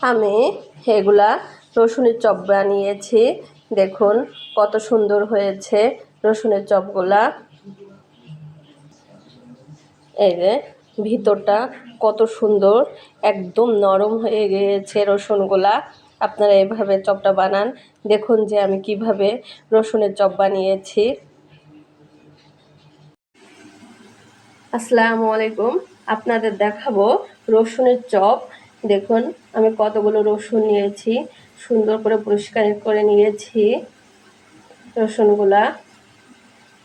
আমি এগুলা রসুনের চপ বানিয়েছি। দেখুন কত সুন্দর হয়েছে রসুনের চপগুলা। এই যে ভিতরটা কত সুন্দর, একদম নরম হয়ে গিয়েছে রসুনগুলা। আপনারা এভাবে চপটা বানান। দেখুন যে আমি কিভাবে রসুনের চপ বানিয়েছি। আসসালামু আলাইকুম। আপনাদের দেখাবো রসুনের চপ। দেখুন আমি কতগুলো রসুন নিয়েছি, সুন্দর করে পরিষ্কার করে নিয়েছি রসুনগুলা।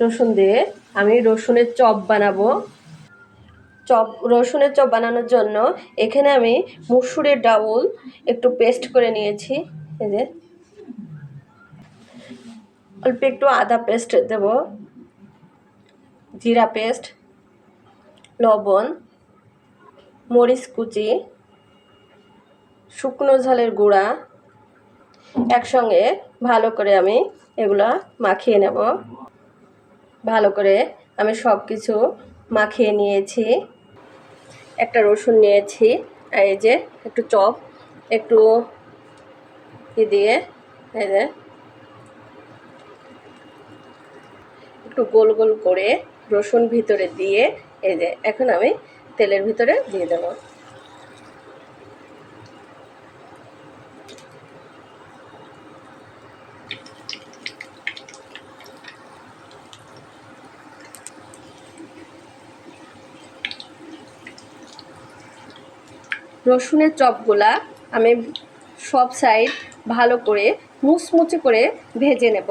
রসুন দিয়ে আমি রসুনের চপ বানাবো। রসুনের চপ বানানোর জন্য এখানে আমি মুসুরের ডাউল একটু পেস্ট করে নিয়েছি। এই যে অল্প একটু আদা পেস্ট দেব, জিরা পেস্ট, লবণ, মরিচ কুচি, শুকনো ঝালের গুঁড়া একসঙ্গে ভালো করে আমি এগুলা মাখিয়ে নেব। ভালো করে আমি সব কিছু মাখিয়ে নিয়েছি। একটা রসুন নিয়েছি, এই যে একটু চপ একটু দিয়ে এই যে একটু গোল গোল করে রসুন ভিতরে দিয়ে এই যে এখন আমি তেলের ভিতরে দিয়ে দেব। রসুনের চপগুলা আমি সব সাইড ভালো করে মুচমুচে করে ভেজে নেব।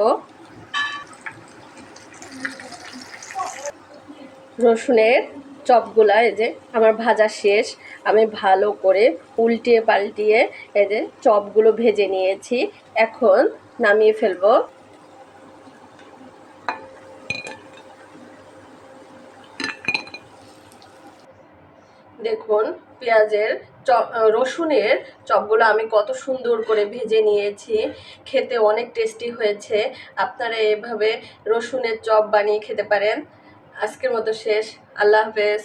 রসুনের চপগুলা এই যে আমার ভাজা শেষ। আমি ভালো করে উল্টিয়ে পাল্টিয়ে এই যে চপগুলো ভেজে নিয়েছি। এখন নামিয়ে ফেলবো। দেখুন রসুনের চপগুলো আমি কত সুন্দর করে ভেজে নিয়েছি। খেতে অনেক টেস্টি হয়েছে। আপনারা এভাবে রসুনের চপ বানিয়ে খেতে পারেন। আজকের মতো শেষ। আল্লাহ হাফেজ।